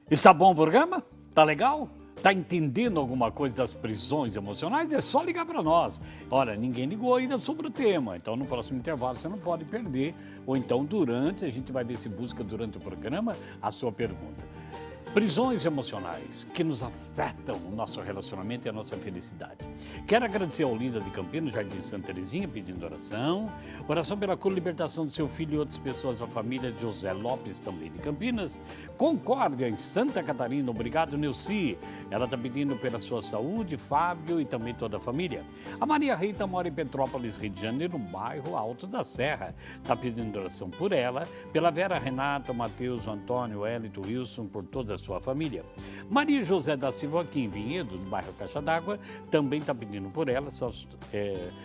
Está bom o programa? Tá legal? Tá entendendo alguma coisa das prisões emocionais? É só ligar para nós. Olha, ninguém ligou ainda sobre o tema, então no próximo intervalo você não pode perder. Ou então durante, a gente vai ver se busca durante o programa a sua pergunta. Prisões emocionais que nos afetam o nosso relacionamento e a nossa felicidade. Quero agradecer ao Olinda de Campinas, Jardim Santa Terezinha, pedindo oração. Oração pela cura e libertação do seu filho e outras pessoas da família de José Lopes, também de Campinas. Concórdia, em Santa Catarina. Obrigado, Nilci. Ela está pedindo pela sua saúde, Fábio e também toda a família. A Maria Rita mora em Petrópolis, Rio de Janeiro, no bairro Alto da Serra. Está pedindo oração por ela, pela Vera Renata, Matheus, Antônio, Elito, Wilson, por toda a sua família. Maria José da Silva, aqui em Vinhedo, no bairro Caixa d'Água, também está pedindo por ela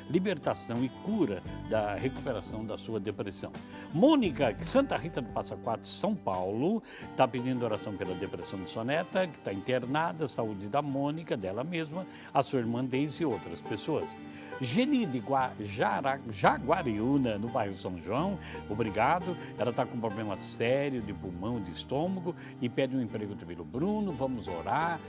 libertação e cura da recuperação da sua depressão. Mônica, Santa Rita do Passa Quatro, São Paulo, está pedindo oração pela depressão de sua neta, que está internada, saúde da Mônica, dela mesma, a sua irmã Deise e outras pessoas. Geni de Jaguariúna, no bairro São João, obrigado. Ela está com um problema sério de pulmão, de estômago e pede um emprego também no Bruno. Vamos orar,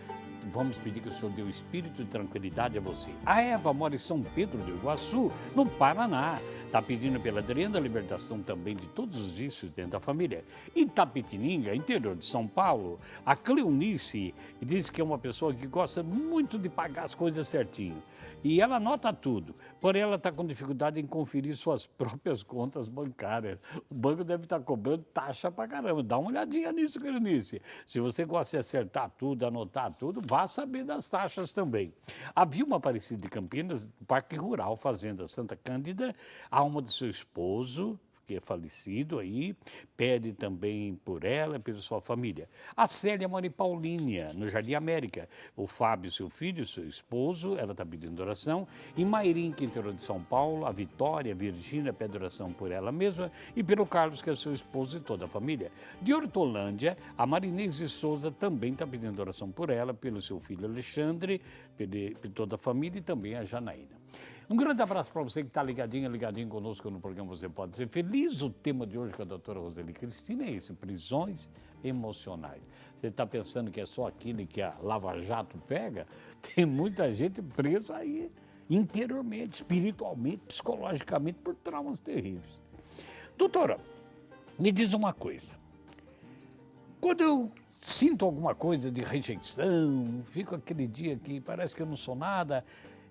vamos pedir que o Senhor dê o espírito de tranquilidade a você. A Eva mora em São Pedro do Iguaçu, no Paraná. Está pedindo pela Adriana a libertação também de todos os vícios dentro da família. Itapetininga, interior de São Paulo, a Cleonice diz que é uma pessoa que gosta muito de pagar as coisas certinho. E ela anota tudo, porém ela está com dificuldade em conferir suas próprias contas bancárias. O banco deve estar cobrando taxa pra caramba. Dá uma olhadinha nisso, Cleonice. Se você gosta de acertar tudo, anotar tudo, vá saber das taxas também. A Vilma Aparecida de Campinas, Parque Rural, Fazenda Santa Cândida, a alma do seu esposo, que é falecido aí, pede também por ela e pela sua família. A Célia mora em Paulínia, no Jardim América. O Fábio, seu filho, seu esposo, ela está pedindo oração. Em Mairim, interior de São Paulo, a Vitória, a Virgínia, pede oração por ela mesma e pelo Carlos, que é seu esposo e toda a família. De Hortolândia, a Marinese Souza também está pedindo oração por ela, pelo seu filho Alexandre, por toda a família e também a Janaína. Um grande abraço para você que está ligadinho conosco no programa Você Pode Ser Feliz. O tema de hoje com a doutora Roseli Cristina é esse, prisões emocionais. Você está pensando que é só aquilo que a Lava Jato pega? Tem muita gente presa aí interiormente, espiritualmente, psicologicamente, por traumas terríveis. Doutora, me diz uma coisa. Quando eu sinto alguma coisa de rejeição, fico aquele dia que parece que eu não sou nada,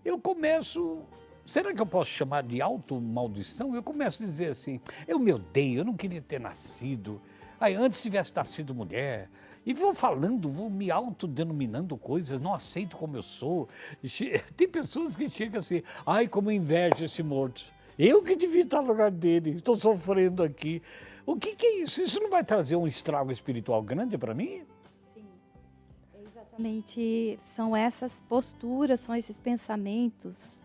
eu começo... Será que eu posso chamar de automaldição? Eu começo a dizer assim, eu me odeio, eu não queria ter nascido. Aí antes tivesse nascido mulher. E vou falando, vou me autodenominando coisas, não aceito como eu sou. Tem pessoas que chegam assim, ai, como inveja esse morto. Eu que devia estar no lugar dele, estou sofrendo aqui. O que é isso? Isso não vai trazer um estrago espiritual grande para mim? Sim, exatamente. São essas posturas, são esses pensamentos,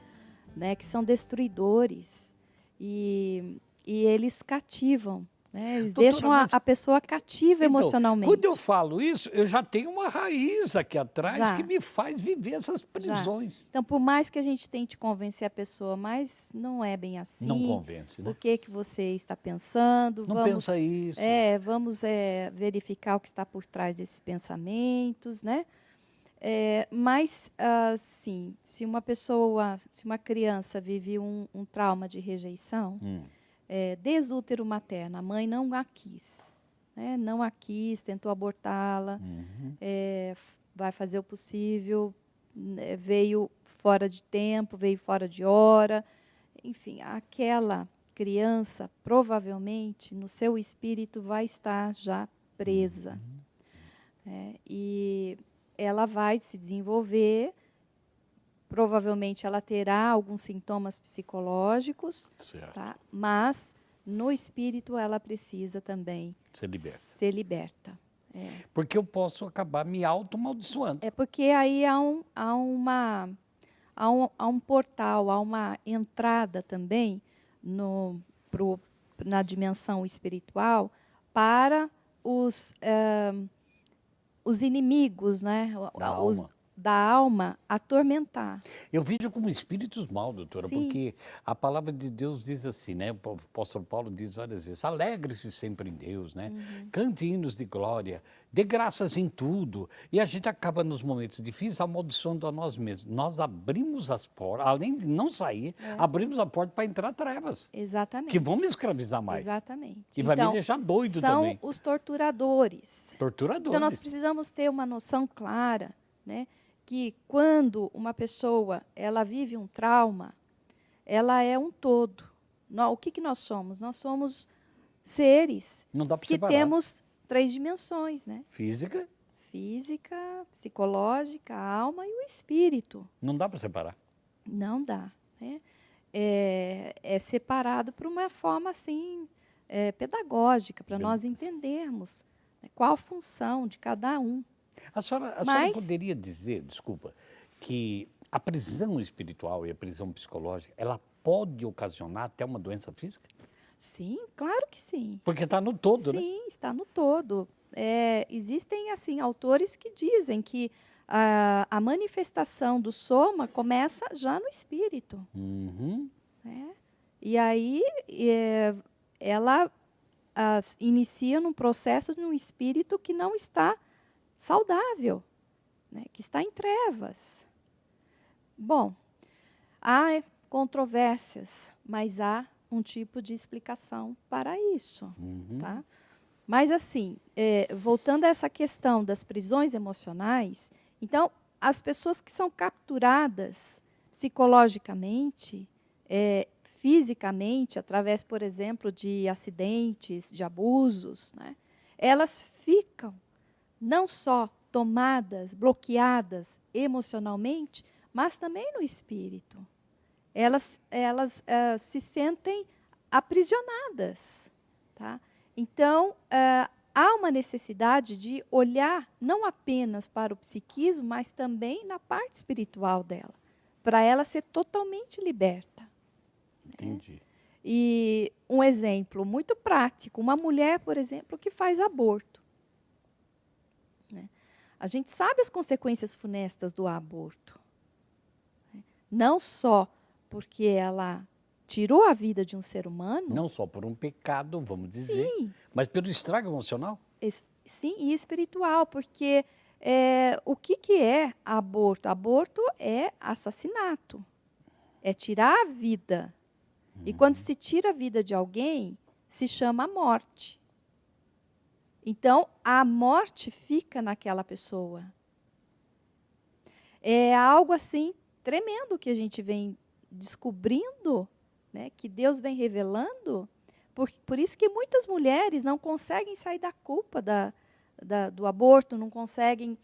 né, que são destruidores e eles cativam, né, eles Doutora, deixam mas a pessoa cativa então, emocionalmente. quando eu falo isso, eu já tenho uma raiz aqui atrás Já. que me faz viver essas Já. prisões. Então, por mais que a gente tente convencer a pessoa, mas não é bem assim. Não convence, né? O que você está pensando? Não pensa isso. Vamos verificar o que está por trás desses pensamentos, né? Mas, assim, se uma criança vive um trauma de rejeição, desde o útero materno, a mãe não a quis, né? Não a quis, tentou abortá-la, vai fazer o possível, veio fora de tempo, veio fora de hora, enfim, aquela criança, provavelmente, no seu espírito, vai estar já presa. E ela vai se desenvolver, provavelmente ela terá alguns sintomas psicológicos, tá? Mas no espírito ela precisa também ser liberta. Porque eu posso acabar me automaldiçoando. É porque aí há um portal, há uma entrada também na dimensão espiritual para os inimigos, né? da alma atormentar. Eu vejo como espíritos maus, doutora, Sim. porque a palavra de Deus diz assim, né? O apóstolo Paulo diz várias vezes, alegre-se sempre em Deus, né? Cante hinos de glória, dê graças em tudo. E a gente acaba nos momentos difíceis amaldiçoando a nós mesmos. Nós abrimos as portas, além de não sair, abrimos a porta para entrar trevas, Exatamente. que vão me escravizar mais. Exatamente. E vai me deixar doido também. São os torturadores. Torturadores. Então, nós precisamos ter uma noção clara, né, que quando uma pessoa ela vive um trauma, ela é um todo. O que nós somos? Nós somos seres Não dá para que separar. temos 3 dimensões, né? Física, Física, psicológica, a alma e o espírito. não dá para separar. Não dá, né? É separado por uma forma assim pedagógica, para nós entendermos, né, qual a função de cada um. A senhora poderia dizer, desculpa, que a prisão espiritual e a prisão psicológica, ela pode ocasionar até uma doença física? Sim, claro que sim. Porque está no todo, né? Sim, está no todo. Existem assim autores que dizem que a manifestação do soma começa já no espírito. Uhum. Né? E aí ela inicia num processo no espírito que não está saudável, né? Que está em trevas. Bom, há controvérsias, mas há um tipo de explicação para isso. Uhum. Tá? Mas, assim, voltando a essa questão das prisões emocionais, então, as pessoas que são capturadas psicologicamente, fisicamente, através, por exemplo, de acidentes, de abusos, né, elas ficam não só tomadas, bloqueadas emocionalmente, mas também no espírito. Elas se sentem aprisionadas. Tá? Então, há uma necessidade de olhar não apenas para o psiquismo, mas também na parte espiritual dela, para ela ser totalmente liberta. Entendi. Né? E um exemplo muito prático, uma mulher, por exemplo, que faz aborto. Né? A gente sabe as consequências funestas do aborto. Né? Não só porque ela tirou a vida de um ser humano. Não só por um pecado, vamos dizer, mas pelo estrago emocional. Sim, e espiritual, porque o que é aborto? Aborto é assassinato, é tirar a vida. E quando se tira a vida de alguém, se chama morte. Então, a morte fica naquela pessoa. É algo assim tremendo que a gente vem descobrindo, né, que Deus vem revelando. Por isso que muitas mulheres não conseguem sair da culpa do aborto, não conseguem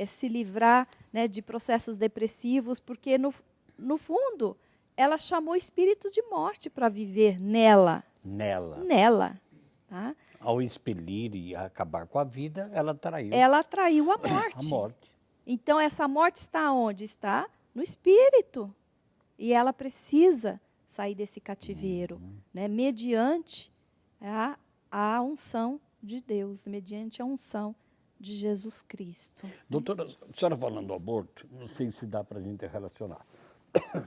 se livrar, né, de processos depressivos, porque, no fundo, ela chamou espírito de morte para viver nela. Nela. Tá? Ao expelir e acabar com a vida, ela atraiu. Ela atraiu a morte. A morte. Então, essa morte está onde? Está no espírito. E ela precisa sair desse cativeiro, né, mediante a unção de Deus, mediante a unção de Jesus Cristo. Doutora, a senhora falando do aborto, não sei se dá para a gente relacionar.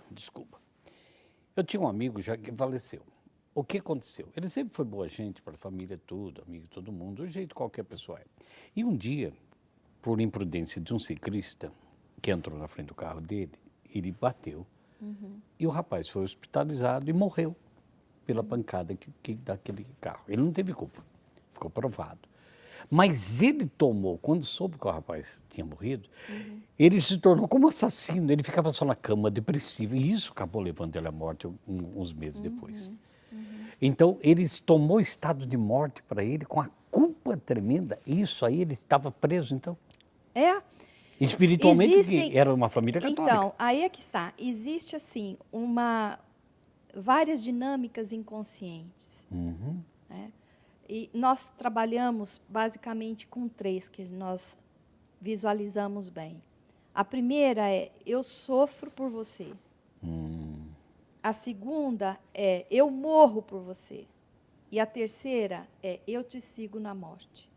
Desculpa. Eu tinha um amigo já que faleceu. O que aconteceu? Ele sempre foi boa gente para a família, tudo, amigo de todo mundo, do jeito que qualquer pessoa é. E um dia, por imprudência de um ciclista que entrou na frente do carro dele, ele bateu. E o rapaz foi hospitalizado e morreu pela pancada daquele carro. Ele não teve culpa, ficou provado. Mas ele tomou, quando soube que o rapaz tinha morrido, ele se tornou como assassino. Ele ficava só na cama, depressivo. E isso acabou levando ele à morte uns meses depois. Então, ele tomou estado de morte para ele com a culpa tremenda. Isso aí, ele estava preso, então. Espiritualmente, porque era uma família católica. Então, aí é que está. Existe, assim, várias dinâmicas inconscientes. Né? E nós trabalhamos, basicamente, com 3 que nós visualizamos bem. A primeira é, eu sofro por você. A segunda é, eu morro por você. E a terceira é, eu te sigo na morte.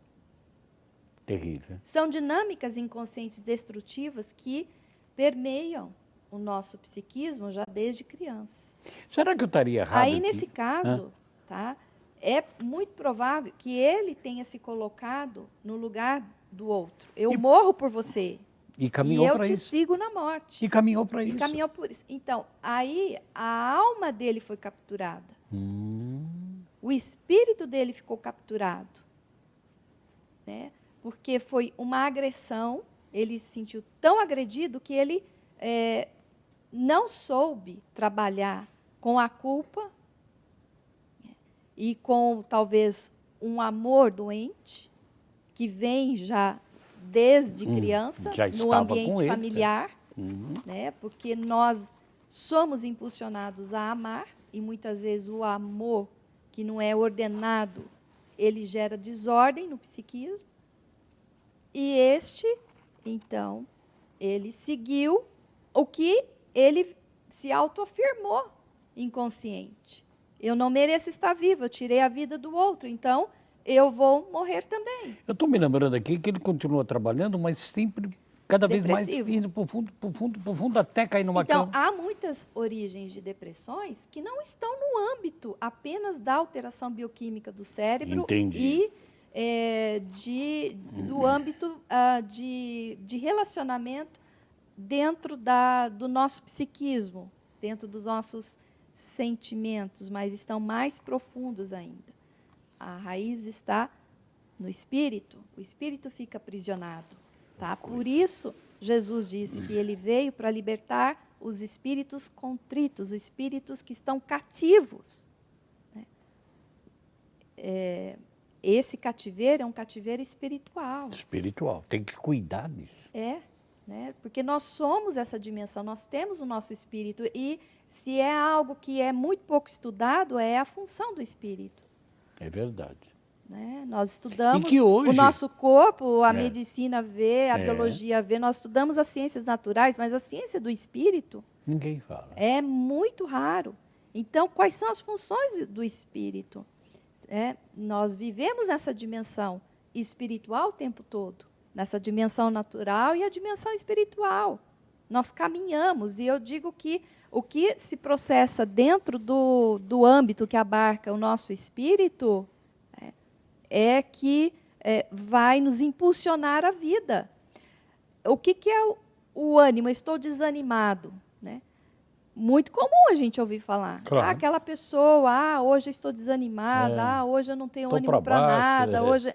Terrível. São dinâmicas inconscientes destrutivas que permeiam o nosso psiquismo já desde criança. Será que eu estaria errado Aí, aqui? nesse caso, tá, é muito provável que ele tenha se colocado no lugar do outro. Eu morro por você. E caminhou para isso. E eu te sigo na morte. E caminhou para isso. E caminhou por isso. Então, aí a alma dele foi capturada. O espírito dele ficou capturado. Né? Porque foi uma agressão, ele se sentiu tão agredido que ele não soube trabalhar com a culpa e com, talvez, um amor doente, que vem já desde criança, no ambiente familiar, né? Porque nós somos impulsionados a amar, e muitas vezes o amor que não é ordenado, ele gera desordem no psiquismo. E então, ele seguiu o que ele se autoafirmou inconsciente. Eu não mereço estar vivo, eu tirei a vida do outro, então eu vou morrer também. Eu estou me lembrando aqui que ele continua trabalhando, mas sempre, cada vez mais, indo para o fundo, até cair numa cama. Então, há muitas origens de depressões que não estão no âmbito apenas da alteração bioquímica do cérebro. Entendi. E do âmbito de relacionamento dentro do nosso psiquismo, dentro dos nossos sentimentos, mas estão mais profundos ainda. A raiz está no espírito, o espírito fica aprisionado. Tá? Por isso, Jesus disse que ele veio para libertar os espíritos contritos, os espíritos que estão cativos. Né? Esse cativeiro é um cativeiro espiritual. Espiritual, tem que cuidar disso. Né? Porque nós somos essa dimensão, nós temos o nosso espírito, e se é algo que é muito pouco estudado, é a função do espírito. É verdade. Né? Nós estudamos hoje, o nosso corpo, a medicina vê, a biologia vê, nós estudamos as ciências naturais, mas a ciência do espírito ninguém fala. É muito raro. Então, quais são as funções do espírito? Nós vivemos essa dimensão espiritual o tempo todo, nessa dimensão natural e a dimensão espiritual. Nós caminhamos, e eu digo que o que se processa dentro do âmbito que abarca o nosso espírito que vai nos impulsionar a vida. O que é o ânimo? Eu estou desanimado. Né? Muito comum a gente ouvir falar. Claro. Aquela pessoa, hoje eu estou desanimada, hoje eu não tenho ânimo para nada. Hoje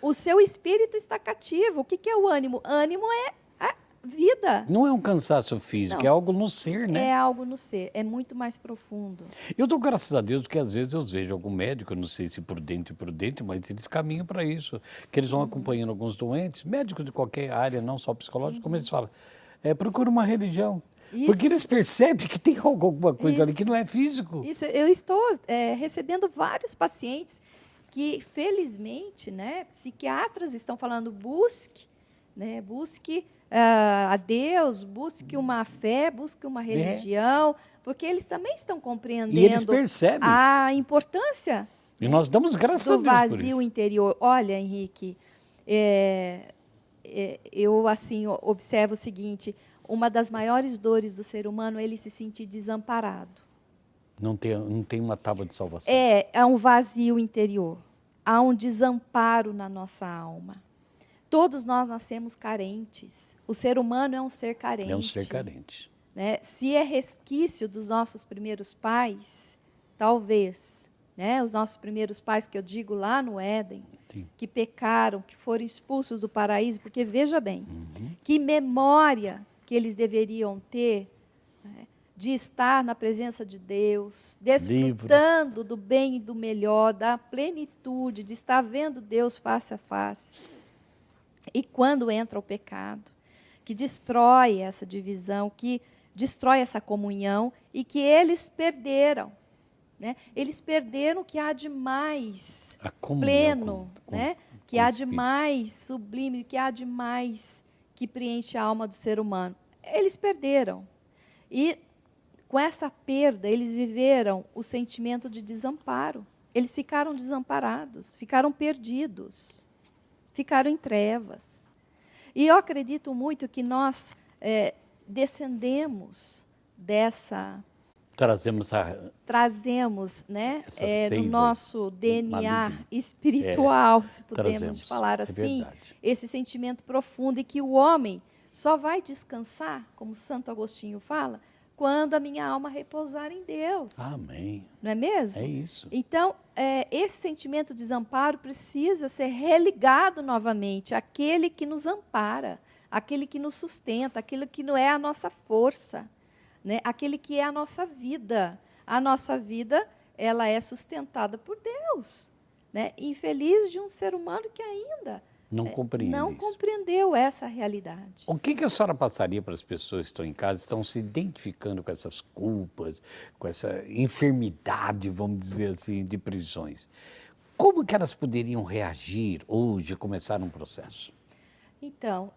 o seu espírito está cativo. O que é o ânimo? Ânimo é a vida. Não é um cansaço físico, é algo no ser, né? É algo no ser, é muito mais profundo. Eu dou graças a Deus, porque às vezes eu vejo algum médico, eu não sei se prudente, mas eles caminham para isso, que eles vão acompanhando alguns doentes, médicos de qualquer área, não só psicológico, como eles falam, procura uma religião. Isso. Porque eles percebem que tem alguma coisa ali que não é físico. Isso, eu estou recebendo vários pacientes que, felizmente, né, psiquiatras estão falando, busque a Deus, busque uma fé, busque uma religião, porque eles também estão compreendendo e eles percebem a importância e nós damos graças a Deus do vazio interior. Olha, Henrique, eu assim observo o seguinte: uma das maiores dores do ser humano é ele se sentir desamparado. Não tem uma tábua de salvação. É um vazio interior, há um desamparo na nossa alma. Todos nós nascemos carentes. O ser humano é um ser carente. É um ser carente. Né? Se é resquício dos nossos primeiros pais, talvez, né? Os nossos primeiros pais, que eu digo lá no Éden, que pecaram, que foram expulsos do paraíso, porque veja bem, que memória que eles deveriam ter, né, de estar na presença de Deus, desfrutando do bem e do melhor, da plenitude, de estar vendo Deus face a face. E quando entra o pecado, que destrói essa divisão, que destrói essa comunhão, e que eles perderam. Né? Eles perderam o que há de mais pleno, né? Que há de mais sublime, que há de mais que preenche a alma do ser humano. Eles perderam. E com essa perda, eles viveram o sentimento de desamparo. Eles ficaram desamparados, ficaram perdidos. Ficaram em trevas. E eu acredito muito que nós descendemos dessa... Trazemos, né, no seiva nosso DNA maligna. espiritual, se pudermos Trazemos, falar assim, verdade. esse sentimento profundo e que o homem só vai descansar, como Santo Agostinho fala, quando a minha alma repousar em Deus. Amém. Não é mesmo? É isso. Então, esse sentimento de desamparo precisa ser religado novamente àquele que nos ampara, àquele que nos sustenta, aquele que não é a nossa força, né? Aquele que é a nossa vida. A nossa vida, ela é sustentada por Deus, né? Infeliz de um ser humano que ainda não compreendeu essa realidade. O que a senhora passaria para as pessoas que estão em casa, estão se identificando com essas culpas, com essa enfermidade, vamos dizer assim, de prisões? Como que elas poderiam reagir hoje, começar um processo? Então,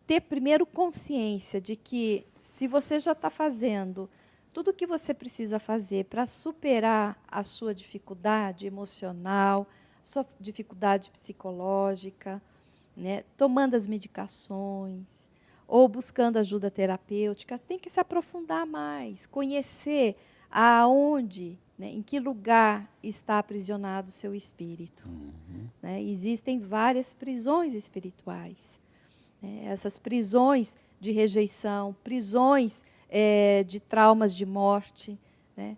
ter primeiro consciência de que se você já está fazendo tudo o que você precisa fazer para superar a sua dificuldade emocional, sua dificuldade psicológica, né, tomando as medicações ou buscando ajuda terapêutica, tem que se aprofundar mais, conhecer aonde, né, em que lugar está aprisionado o seu espírito. Né? Existem várias prisões espirituais. Essas prisões de rejeição, prisões de traumas de morte, né?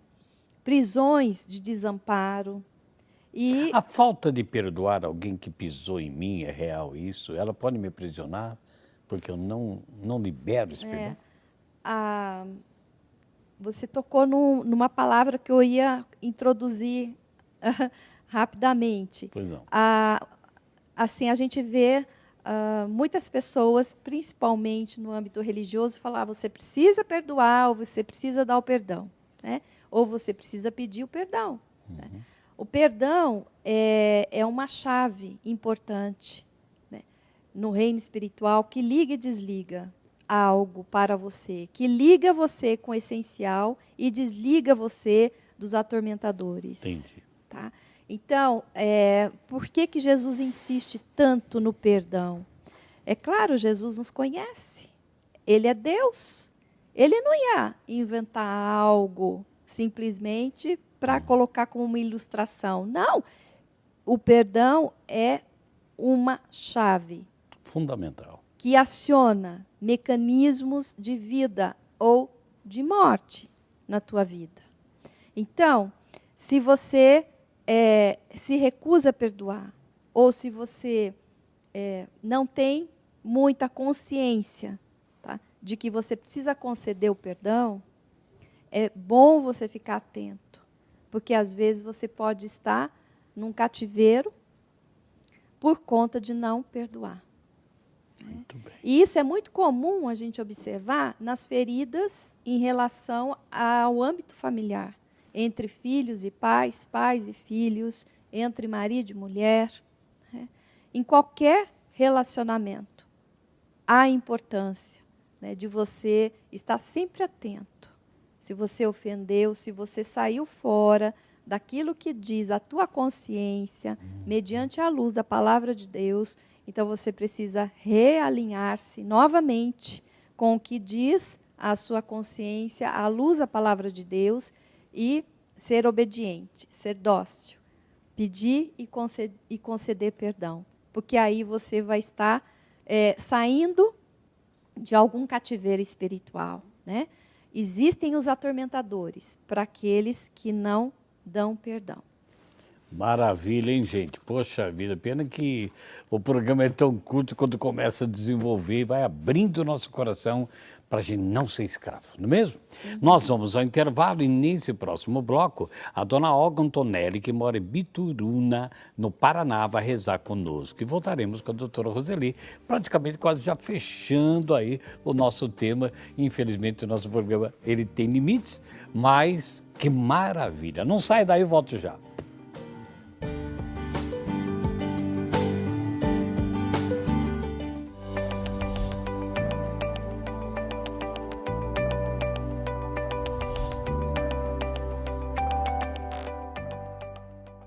Prisões de desamparo. E a falta de perdoar alguém que pisou em mim, é real isso? Ela pode me aprisionar porque eu não libero esse perdão? Você tocou numa palavra que eu ia introduzir rapidamente. Pois não. Assim, a gente vê muitas pessoas, principalmente no âmbito religioso, falar: você precisa perdoar, ou você precisa dar o perdão, né? Ou você precisa pedir o perdão. Né? O perdão é uma chave importante, né, no reino espiritual, que liga e desliga algo para você, que liga você com o essencial e desliga você dos atormentadores. Entendi. Tá? Então, por que Jesus insiste tanto no perdão? É claro, Jesus nos conhece. Ele é Deus. Ele não ia inventar algo simplesmente para colocar como uma ilustração. Não. O perdão é uma chave fundamental que aciona mecanismos de vida ou de morte na tua vida. Então, se você se recusa a perdoar, ou se você não tem muita consciência, tá, de que você precisa conceder o perdão, é bom você ficar atento, porque às vezes você pode estar num cativeiro por conta de não perdoar. Muito bem. E isso é muito comum a gente observar nas feridas em relação ao âmbito familiar, entre filhos e pais, pais e filhos, entre marido e mulher. Né? Em qualquer relacionamento, há a importância, né, de você estar sempre atento. Se você ofendeu, se você saiu fora daquilo que diz a tua consciência, mediante a luz da palavra de Deus, então você precisa realinhar-se novamente com o que diz a sua consciência, à luz da palavra de Deus, e ser obediente, ser dócil, pedir e conceder perdão. Porque aí você vai estar saindo de algum cativeiro espiritual. Né? Existem os atormentadores para aqueles que não dão perdão. Maravilha, hein, gente? Poxa vida, pena que o programa é tão curto, quando começa a desenvolver, vai abrindo o nosso coração para a gente não ser escravo, não é mesmo? Nós vamos ao intervalo e nesse próximo bloco, a dona Olga Antonelli, que mora em Bituruna, no Paraná, vai rezar conosco. E voltaremos com a doutora Roseli, praticamente quase já fechando aí o nosso tema. Infelizmente, o nosso programa ele tem limites, mas que maravilha. Não sai daí, eu volto já.